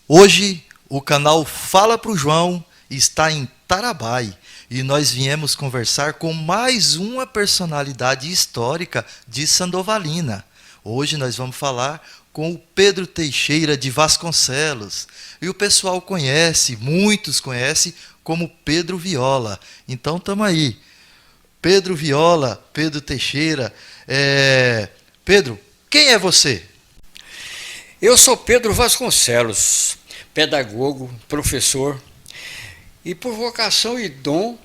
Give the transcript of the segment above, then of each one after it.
Hoje o canal Fala pro João está em Tarabai e nós viemos conversar com mais uma personalidade histórica de Sandovalina. Hoje nós vamos falar com o Pedro Teixeira de Vasconcelos. E o pessoal conhece, muitos conhecem como Pedro Viola. Então estamos aí. Pedro Viola, Pedro Teixeira. Pedro, quem é você? Eu sou Pedro Vasconcelos, pedagogo, professor e, por vocação e dom,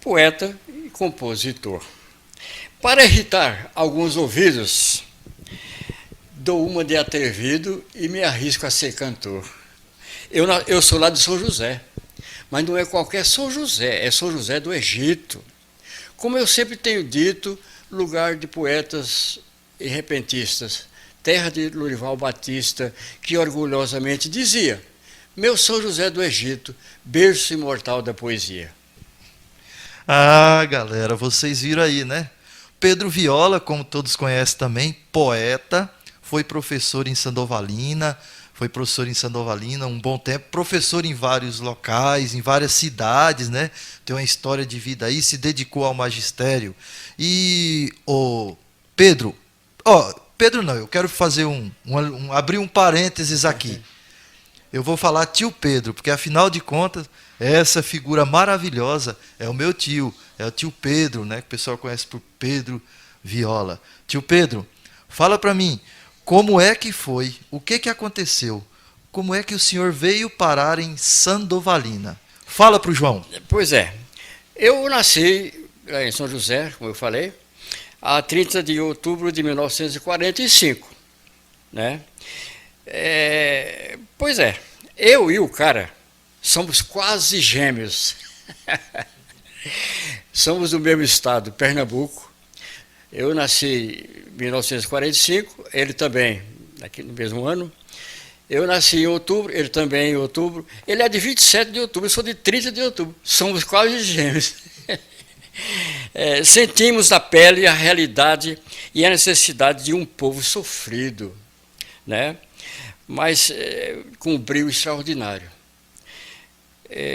poeta e compositor. Para irritar alguns ouvidos, dou uma de atrevido e me arrisco a ser cantor. Eu sou lá de São José, mas não é qualquer São José, é São José do Egito. Como eu sempre tenho dito, lugar de poetas e repentistas, terra de Lorival Batista, que orgulhosamente dizia: meu São José do Egito, berço imortal da poesia. Ah, galera, vocês viram aí, né? Pedro Viola, como todos conhecem também, poeta, foi professor em Sandovalina, um bom tempo, professor em vários locais, em várias cidades, né? Tem uma história de vida aí, se dedicou ao magistério. E o Pedro, Pedro não, eu quero fazer abrir um parênteses aqui. Eu vou falar tio Pedro, porque afinal de contas, essa figura maravilhosa é o meu tio, é o tio Pedro, né, que o pessoal conhece por Pedro Viola. Tio Pedro, fala para mim, como é que foi, o que aconteceu, como é que o senhor veio parar em Sandovalina? Fala para o João. Pois é, eu nasci em São José, como eu falei, a 30 de outubro de 1945, né? Pois é, eu e o cara somos quase gêmeos. Somos do mesmo estado, Pernambuco. Eu nasci em 1945, ele também, aqui no mesmo ano. Eu nasci em outubro, ele também em outubro. Ele é de 27 de outubro, eu sou de 30 de outubro. Somos quase gêmeos. Sentimos na pele a realidade e a necessidade de um povo sofrido, né? Mas com um brio extraordinário.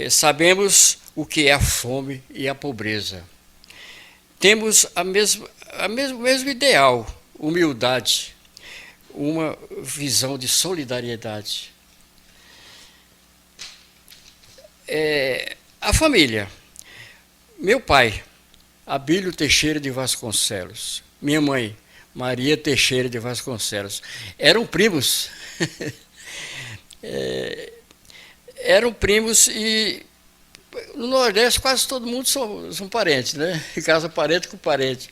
Sabemos o que é a fome e a pobreza. Temos o mesmo ideal, humildade, uma visão de solidariedade. A família. Meu pai, Abílio Teixeira de Vasconcelos. Minha mãe, Maria Teixeira de Vasconcelos. Eram primos. Eram primos e no Nordeste quase todo mundo são parentes, né? Casa parente com parente.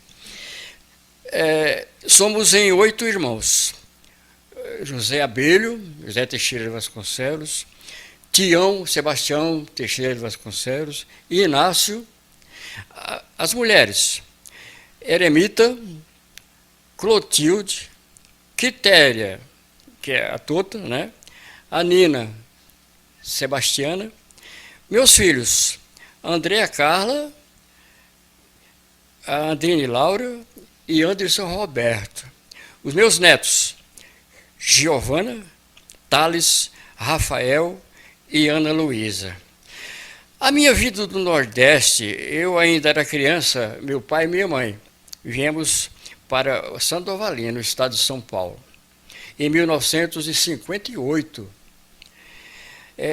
Somos em 8 irmãos. José Abílio, José Teixeira de Vasconcelos, Tião Sebastião Teixeira de Vasconcelos e Inácio. As mulheres, Eremita, Clotilde, Quitéria, que é a Tota, né? A Nina, Sebastiana. Meus filhos, Andréa Carla, a Andrine Laura e Anderson Roberto. Os meus netos, Giovana, Thales, Rafael e Ana Luísa. A minha vida do Nordeste, eu ainda era criança, meu pai e minha mãe viemos para Sandovalina, no estado de São Paulo, em 1958.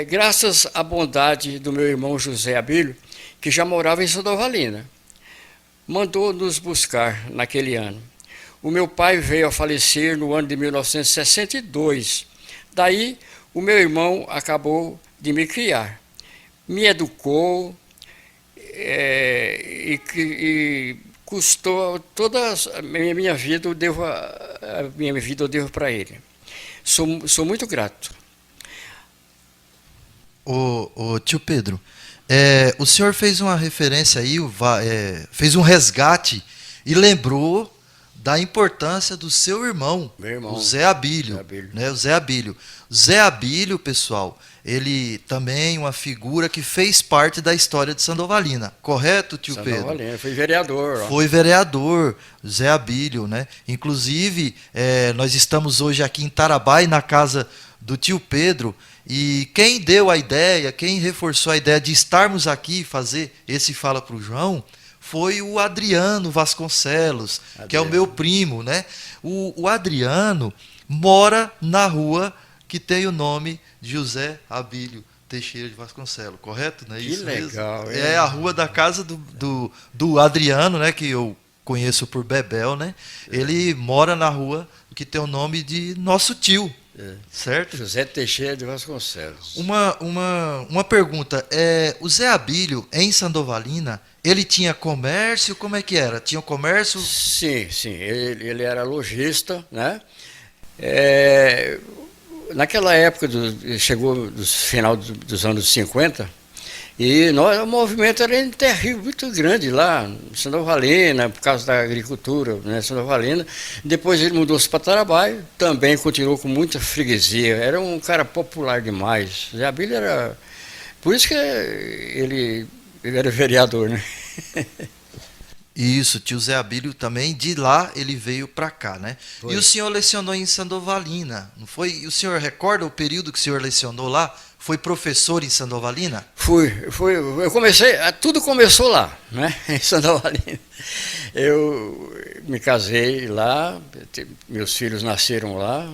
Graças à bondade do meu irmão José Abílio, que já morava em Sandovalina, mandou nos buscar naquele ano. O meu pai veio a falecer no ano de 1962. Daí, o meu irmão acabou de me criar. Me educou e custou toda a minha vida, eu devo para ele. Sou muito grato. O tio Pedro, o senhor fez uma referência aí, fez um resgate e lembrou da importância do seu irmão, Meu irmão, o Zé Abílio, Zé Abílio. né? O Zé Abílio. Zé Abílio, pessoal, ele também uma figura que fez parte da história de Sandovalina, correto, tio Pedro? Sandovalina, foi vereador. Ó. Foi vereador, Zé Abílio, né? Inclusive, nós estamos hoje aqui em Tarabai, na casa do tio Pedro, E quem deu a ideia, quem reforçou a ideia de estarmos aqui fazer esse Fala para o João, foi o Adriano Vasconcelos, que é o meu primo, né? O Adriano mora na rua que tem o nome de José Abílio Teixeira de Vasconcelos, correto? Não é isso legal, mesmo? É a rua da casa do Adriano, né? Que eu conheço por Bebel, né? Ele mora na rua que tem o nome de nosso tio. Certo? José Teixeira de Vasconcelos. Uma pergunta, o Zé Abílio, em Sandovalina, ele tinha comércio? Como é que era? Tinha comércio? Sim, ele era lojista, né? Naquela época, chegou no final dos anos 50, e o movimento era terrível, muito grande lá, em Sandovalina, por causa da agricultura, né, Sandovalina. Depois ele mudou-se para Tarabai, também continuou com muita freguesia, era um cara popular demais. Zé Abílio era... Por isso que ele era vereador, né? Isso, tio Zé Abílio também, de lá ele veio para cá, né? Foi. E o senhor lecionou em Sandovalina, não foi? E o senhor recorda o período que o senhor lecionou lá? Foi professor em Sandovalina? Eu comecei, tudo começou lá, né, em Sandovalina. Eu me casei lá, meus filhos nasceram lá,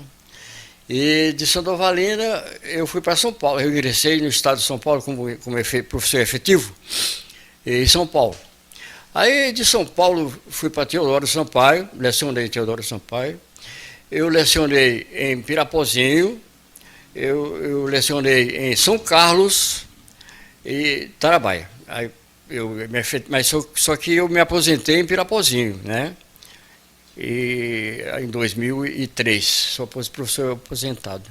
e de Sandovalina eu fui para São Paulo. Eu ingressei no estado de São Paulo como professor efetivo em São Paulo. Aí de São Paulo fui para Teodoro Sampaio, lecionei em Teodoro Sampaio. Eu lecionei em Pirapozinho, eu lecionei em São Carlos e Tarabaia. Mas só que eu me aposentei em Pirapozinho, né? E em 2003, sou professor aposentado.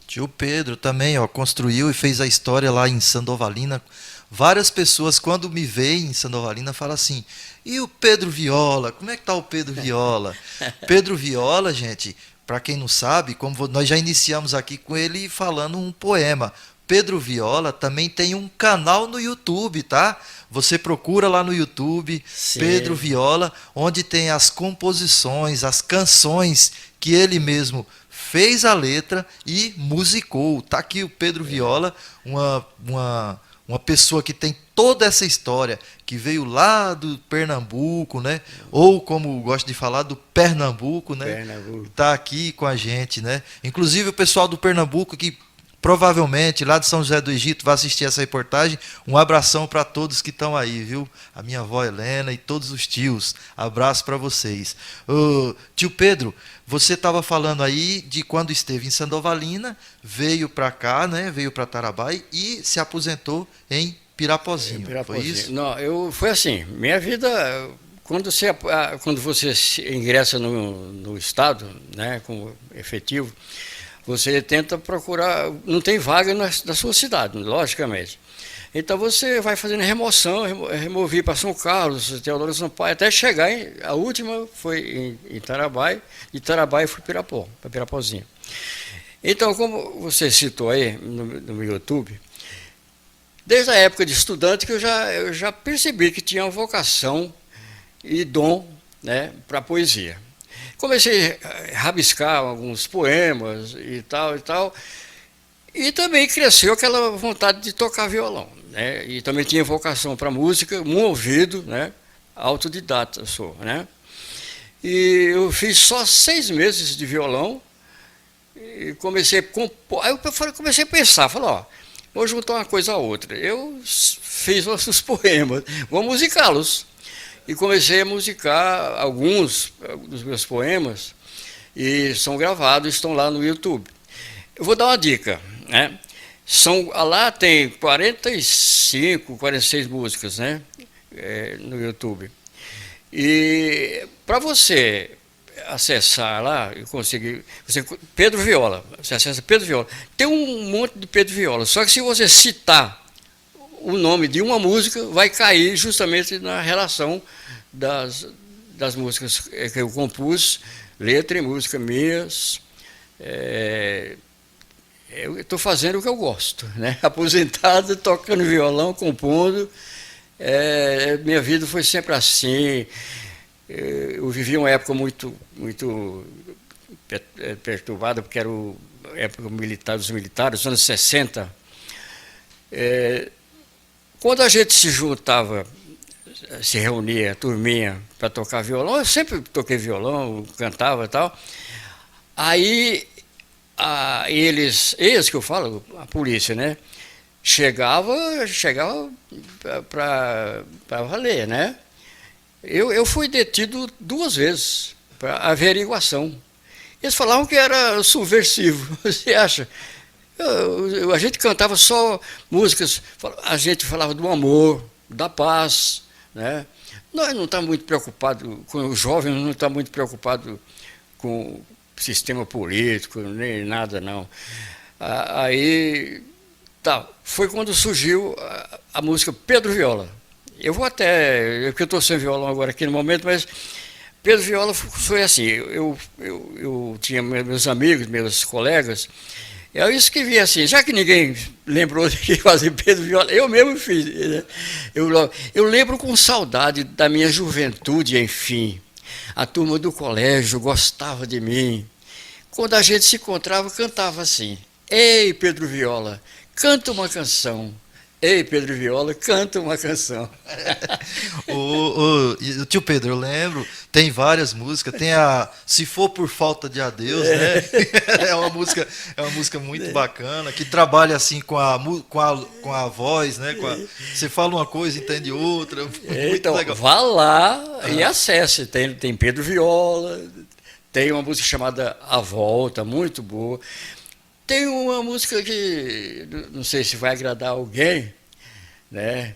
Tio Pedro também, ó, construiu e fez a história lá em Sandovalina. Várias pessoas, quando me veem em Sandovalina, falam assim: e o Pedro Viola? Como é que tá o Pedro Viola? Pedro Viola, gente, para quem não sabe, como nós já iniciamos aqui com ele falando um poema. Pedro Viola também tem um canal no YouTube, tá? Você procura lá no YouTube, Sim. Pedro Viola, onde tem as composições, as canções que ele mesmo fez a letra e musicou. Tá aqui o Pedro Viola, uma pessoa que tem toda essa história, que veio lá do Pernambuco, né? Ou, como gosto de falar, do Pernambuco, né? Tá aqui com a gente, né? Inclusive o pessoal do Pernambuco que provavelmente lá de São José do Egito vai assistir essa reportagem. Um abração para todos que estão aí, viu? A minha avó Helena e todos os tios. Abraço para vocês. Tio Pedro, você estava falando aí de quando esteve em Sandovalina, veio para cá, né? Veio para Tarabai e se aposentou em Pirapozinho. Foi isso? Não, foi assim. Minha vida, quando você ingressa no estado, né, como efetivo, você tenta procurar, não tem vaga na sua cidade, logicamente. Então você vai fazendo removi para São Carlos, Teodoro Sampaio, até chegar, a última foi em Tarabai, de Tarabai fui para Pirapozinho. Então, como você citou aí no YouTube, desde a época de estudante que eu já percebi que tinha uma vocação e dom, né, para poesia. Comecei a rabiscar alguns poemas e tal, e também cresceu aquela vontade de tocar violão, né? E também tinha vocação para música, um ouvido, né? Autodidata sou, né? E eu fiz só 6 meses de violão e comecei a compor. Aí eu comecei a pensar, falei, ó, vou juntar uma coisa a outra. Eu fiz os poemas, vou musicá-los. E comecei a musicar alguns dos meus poemas e são gravados, estão lá no YouTube. Eu vou dar uma dica, né? Lá tem 45, 46 músicas, né? No YouTube. E para você acessar lá e conseguir... Pedro Viola, você acessa Pedro Viola. Tem um monte de Pedro Viola, só que se você citar o nome de uma música, vai cair justamente na relação das músicas que eu compus, letra e música minhas. Eu estou fazendo o que eu gosto, né? Aposentado, tocando violão, compondo. Minha vida foi sempre assim. Eu vivi uma época muito perturbada, porque época militar, dos militares, anos 60, quando a gente se juntava, se reunia, turminha, para tocar violão, eu sempre toquei violão, cantava e tal. Aí eles que eu falo, a polícia, né? Chegava para valer, né? Eu fui detido 2 vezes para averiguação. Eles falavam que era subversivo. Você acha? A gente cantava só músicas, a gente falava do amor, da paz, né? Nós não estamos muito preocupados, com os jovens não estão muito preocupados com o sistema político, nem nada, não. Aí, tá, foi quando surgiu a música Pedro Viola. Eu vou até, porque eu estou sem violão agora aqui no momento, mas Pedro Viola foi assim, eu tinha meus amigos, meus colegas, eu escrevi assim, já que ninguém lembrou de fazer Pedro Viola, eu mesmo fiz. Né? Eu lembro com saudade da minha juventude, enfim. A turma do colégio gostava de mim. Quando a gente se encontrava, cantava assim, ei, Pedro Viola, canta uma canção. Ei, Pedro Viola, canta uma canção. O tio Pedro, eu lembro, tem várias músicas, tem a Se For Por Falta de Adeus, né? É uma música muito bacana, que trabalha assim com a voz, né? Você fala uma coisa, entende outra, muito então, legal. Vá lá e acesse, tem Pedro Viola, tem uma música chamada A Volta, muito boa. Tem uma música que, não sei se vai agradar alguém, né?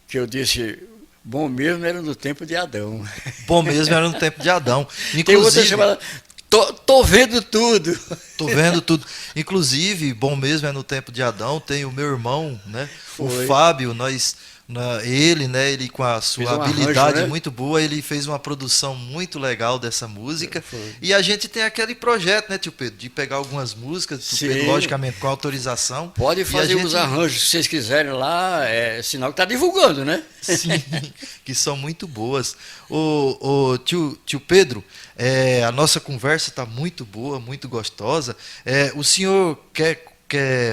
Que eu disse, bom mesmo era no tempo de Adão. Bom mesmo era no tempo de Adão. Inclusive, tem outra chamada Tô Vendo Tudo. Tô vendo tudo. Inclusive, bom mesmo é no tempo de Adão, tem o meu irmão, né? O Fábio, ele com a sua habilidade arranjo, né? muito boa, ele fez uma produção muito legal dessa música. E a gente tem aquele projeto, né, tio Pedro, de pegar algumas músicas, tio Pedro, logicamente com autorização. Pode fazer os arranjos que vocês quiserem lá, é sinal que está divulgando, né? Sim, que são muito boas. O tio Pedro, a nossa conversa está muito boa, muito gostosa. O senhor quer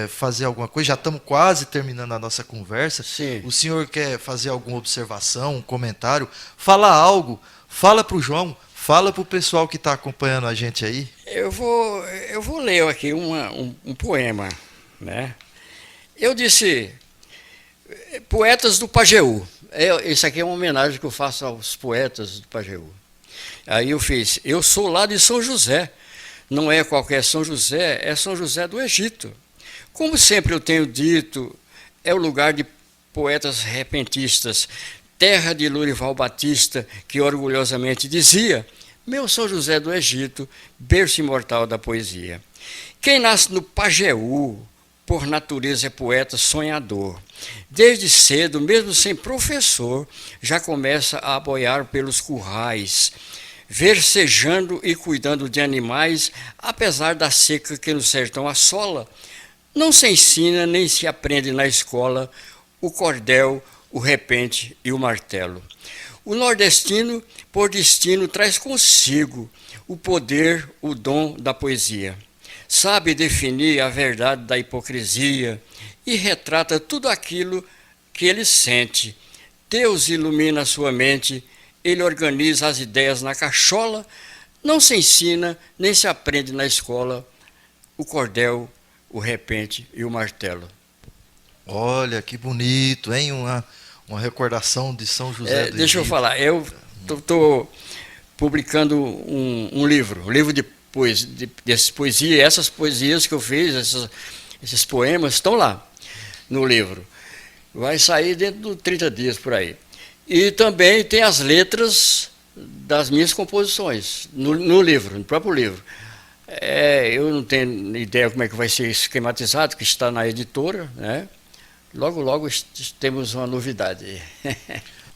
fazer alguma coisa? Já estamos quase terminando a nossa conversa. Sim. O senhor quer fazer alguma observação, um comentário? Fala algo, fala para o João, fala para o pessoal que está acompanhando a gente aí. Eu vou ler aqui um poema, né? Eu disse, poetas do Pajeú. Isso aqui é uma homenagem que eu faço aos poetas do Pajeú. Aí eu fiz, eu sou lá de São José. Não é qualquer São José, é São José do Egito. Como sempre eu tenho dito, é o lugar de poetas repentistas, terra de Lourival Batista, que orgulhosamente dizia, meu São José do Egito, berço imortal da poesia. Quem nasce no Pajeú, por natureza é poeta sonhador. Desde cedo, mesmo sem professor, já começa a boiar pelos currais, versejando e cuidando de animais, apesar da seca que no sertão assola. Não se ensina nem se aprende na escola o cordel, o repente e o martelo. O nordestino, por destino, traz consigo o poder, o dom da poesia. Sabe definir a verdade da hipocrisia e retrata tudo aquilo que ele sente. Deus ilumina a sua mente, ele organiza as ideias na cachola, não se ensina nem se aprende na escola o cordel, o repente e o martelo. Olha, que bonito, hein? Uma recordação de São José do Egito. Deixa eu falar, eu estou publicando um livro de poesia, e essas poesias que eu fiz, esses poemas estão lá no livro. Vai sair dentro de 30 dias por aí. E também tem as letras das minhas composições no livro, no próprio livro. Eu não tenho ideia como é que vai ser esquematizado, que está na editora, né? Logo, logo temos uma novidade.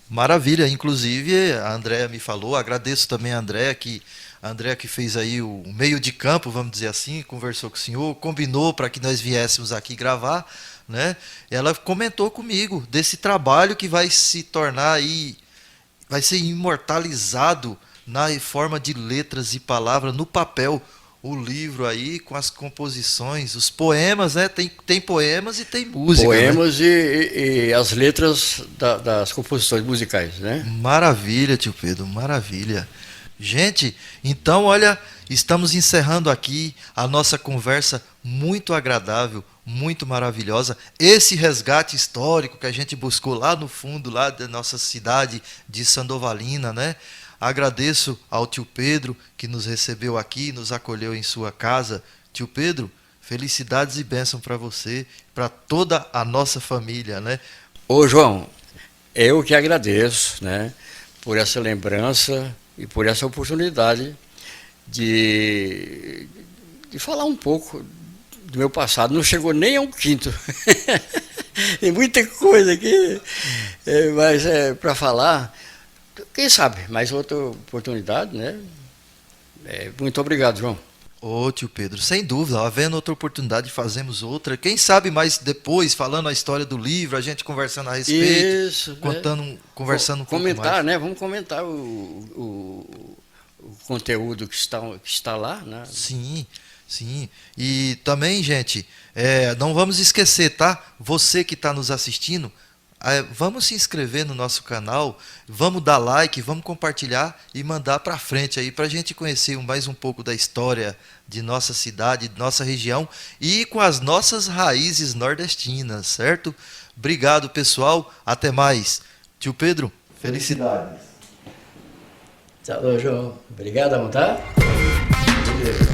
Maravilha, inclusive a Andréa me falou, agradeço também a Andréa que fez aí o meio de campo, vamos dizer assim, conversou com o senhor, combinou para que nós viéssemos aqui gravar, né? Ela comentou comigo desse trabalho que vai se tornar aí, vai ser imortalizado na forma de letras e palavras no papel. o livro aí com as composições, os poemas, né? Tem poemas e tem música. Poemas, né? e as letras das composições musicais, né? Maravilha, tio Pedro, maravilha. Gente, então olha, estamos encerrando aqui a nossa conversa muito agradável, muito maravilhosa. Esse resgate histórico que a gente buscou lá no fundo, lá da nossa cidade de Sandovalina, né? Agradeço ao tio Pedro que nos recebeu aqui, nos acolheu em sua casa. Tio Pedro, felicidades e bênção para você, para toda a nossa família, né? Ô, João, eu que agradeço, né, por essa lembrança e por essa oportunidade de falar um pouco do meu passado. Não chegou nem a um quinto. Tem muita coisa aqui, mas para falar, quem sabe, mais outra oportunidade, né? Muito obrigado, João. Ô, tio Pedro, sem dúvida, havendo outra oportunidade, fazemos outra. Quem sabe mais depois, falando a história do livro, a gente conversando a respeito, Isso, conversando um pouco comentar, mais. né? Vamos comentar o conteúdo que está lá, né? Sim, sim. E também, gente, não vamos esquecer, tá? Você que está nos assistindo, vamos se inscrever no nosso canal, vamos dar like, vamos compartilhar e mandar para frente aí para a gente conhecer mais um pouco da história de nossa cidade, de nossa região e com as nossas raízes nordestinas, certo? Obrigado, pessoal. Até mais. Tio Pedro, felicidades. Tchau, João. Obrigado, tá? Beleza.